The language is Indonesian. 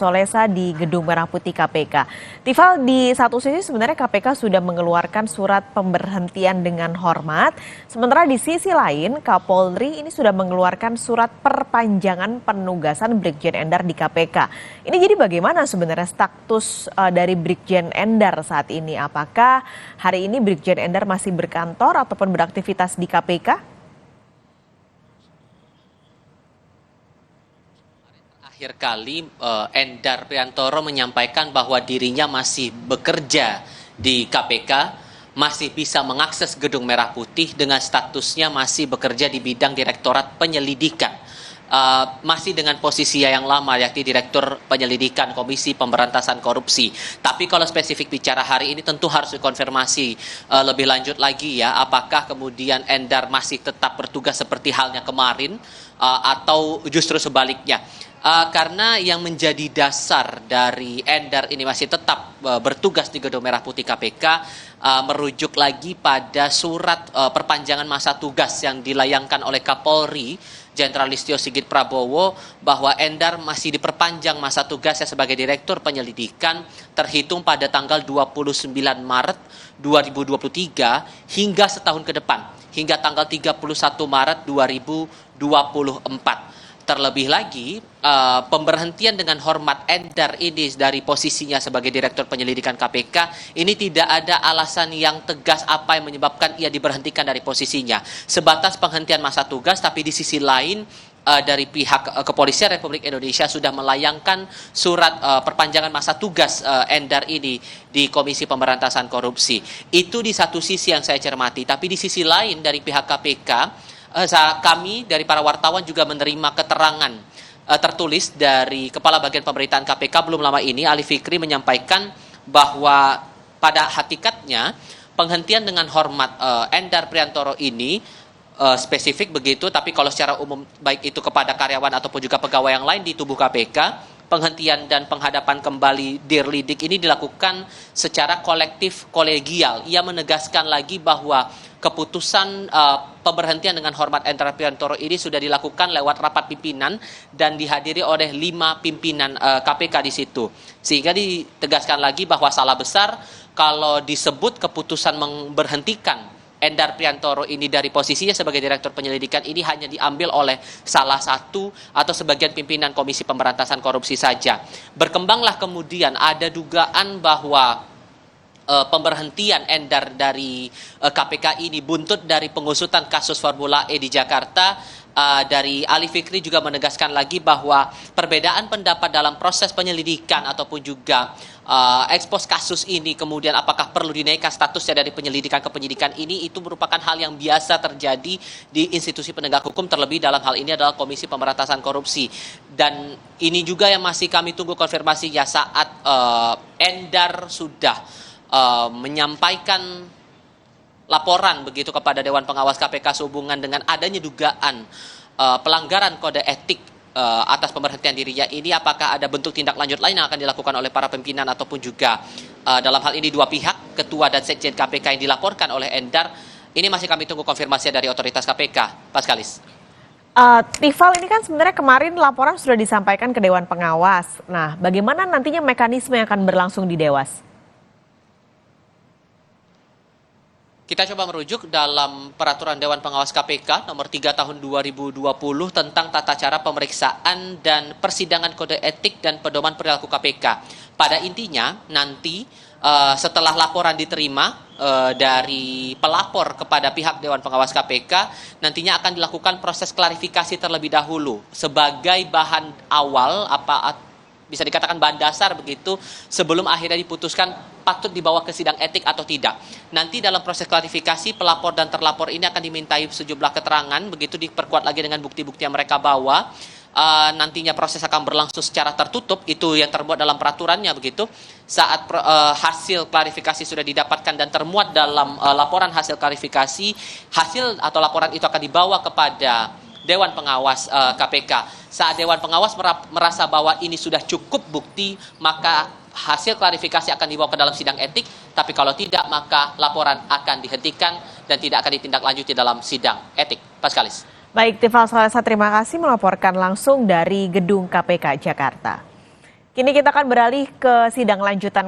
Solesa di Gedung Merah Putih KPK. Tifal, di satu sisi sebenarnya KPK sudah mengeluarkan surat pemberhentian dengan hormat, sementara di sisi lain Kapolri ini sudah mengeluarkan surat perpanjangan penugasan Brigjen Endar di KPK. Ini jadi bagaimana sebenarnya status dari Brigjen Endar saat ini? Apakah hari ini Brigjen Endar masih berkantor ataupun beraktivitas di KPK? Terakhir kali Endar Priantoro menyampaikan bahwa dirinya masih bekerja di KPK, masih bisa mengakses Gedung Merah Putih dengan statusnya masih bekerja di bidang Direktorat Penyelidikan. Masih dengan posisi yang lama, yakni Direktur Penyelidikan Komisi Pemberantasan Korupsi. Tapi kalau spesifik bicara hari ini tentu harus dikonfirmasi lebih lanjut lagi ya, apakah kemudian Endar masih tetap bertugas seperti halnya kemarin atau justru sebaliknya. Karena yang menjadi dasar dari Endar ini masih tetap bertugas di Gedung Merah Putih KPK merujuk lagi pada surat perpanjangan masa tugas yang dilayangkan oleh Kapolri Jenderal Listio Sigit Prabowo bahwa Endar masih diperpanjang masa tugasnya sebagai Direktur Penyelidikan terhitung pada tanggal 29 Maret 2023 hingga setahun ke depan, hingga tanggal 31 Maret 2024. Terlebih lagi, pemberhentian dengan hormat Endar ini dari posisinya sebagai Direktur Penyelidikan KPK, ini tidak ada alasan yang tegas apa yang menyebabkan ia diberhentikan dari posisinya. Sebatas penghentian masa tugas, tapi di sisi lain dari pihak Kepolisian Republik Indonesia sudah melayangkan surat perpanjangan masa tugas Endar ini di Komisi Pemberantasan Korupsi. Itu di satu sisi yang saya cermati, tapi di sisi lain dari pihak KPK, kami dari para wartawan juga menerima keterangan tertulis dari Kepala Bagian Pemberitaan KPK belum lama ini, Ali Fikri, menyampaikan bahwa pada hakikatnya penghentian dengan hormat Endar Priantoro ini spesifik begitu, tapi kalau secara umum baik itu kepada karyawan ataupun juga pegawai yang lain di tubuh KPK, penghentian dan penghadapan kembali Dirlidik ini dilakukan secara kolektif kolegial. Ia menegaskan lagi bahwa keputusan pemberhentian dengan hormat Endar Priantoro ini sudah dilakukan lewat rapat pimpinan dan dihadiri oleh 5 pimpinan KPK di situ. Sehingga ditegaskan lagi bahwa salah besar kalau disebut keputusan memberhentikan Endar Priantoro ini dari posisinya sebagai Direktur Penyelidikan ini hanya diambil oleh salah satu atau sebagian pimpinan Komisi Pemberantasan Korupsi saja. Berkembanglah kemudian ada dugaan bahwa pemberhentian Endar dari KPK ini buntut dari pengusutan kasus Formula E di Jakarta. Dari Ali Fikri juga menegaskan lagi bahwa perbedaan pendapat dalam proses penyelidikan ataupun juga ekspos kasus ini, kemudian apakah perlu dinaikkan statusnya dari penyelidikan ke penyidikan ini, itu merupakan hal yang biasa terjadi di institusi penegak hukum, terlebih dalam hal ini adalah Komisi Pemberantasan Korupsi. Dan ini juga yang masih kami tunggu konfirmasinya saat Endar sudah menyampaikan laporan begitu kepada Dewan Pengawas KPK sehubungan dengan adanya dugaan pelanggaran kode etik atas pemberhentian dirinya ini, apakah ada bentuk tindak lanjut lain yang akan dilakukan oleh para pimpinan ataupun juga dalam hal ini dua pihak, Ketua dan Sekjen KPK yang dilaporkan oleh Endar. Ini masih kami tunggu konfirmasi dari otoritas KPK. Paskalis. Tifal, ini kan sebenarnya kemarin laporan sudah disampaikan ke Dewan Pengawas. Nah, bagaimana nantinya mekanisme yang akan berlangsung di Dewas? Kita coba merujuk dalam Peraturan Dewan Pengawas KPK nomor 3 tahun 2020 tentang tata cara pemeriksaan dan persidangan kode etik dan pedoman perilaku KPK. Pada intinya nanti setelah laporan diterima dari pelapor kepada pihak Dewan Pengawas KPK, nantinya akan dilakukan proses klarifikasi terlebih dahulu sebagai bahan awal bisa dikatakan bahan dasar begitu sebelum akhirnya diputuskan patut dibawa ke sidang etik atau tidak. Nanti dalam proses klarifikasi pelapor dan terlapor ini akan dimintai sejumlah keterangan, begitu diperkuat lagi dengan bukti-bukti yang mereka bawa. Nantinya proses akan berlangsung secara tertutup, itu yang termuat dalam peraturannya begitu. Saat hasil klarifikasi sudah didapatkan dan termuat dalam laporan hasil klarifikasi, hasil atau laporan itu akan dibawa kepada Dewan Pengawas KPK. Saat Dewan Pengawas merasa bahwa ini sudah cukup bukti, maka hasil klarifikasi akan dibawa ke dalam sidang etik. Tapi kalau tidak, maka laporan akan dihentikan dan tidak akan ditindaklanjuti dalam sidang etik. Paskalis. Baik, Tifal Solesa, terima kasih melaporkan langsung dari Gedung KPK Jakarta. Kini kita akan beralih ke sidang lanjutan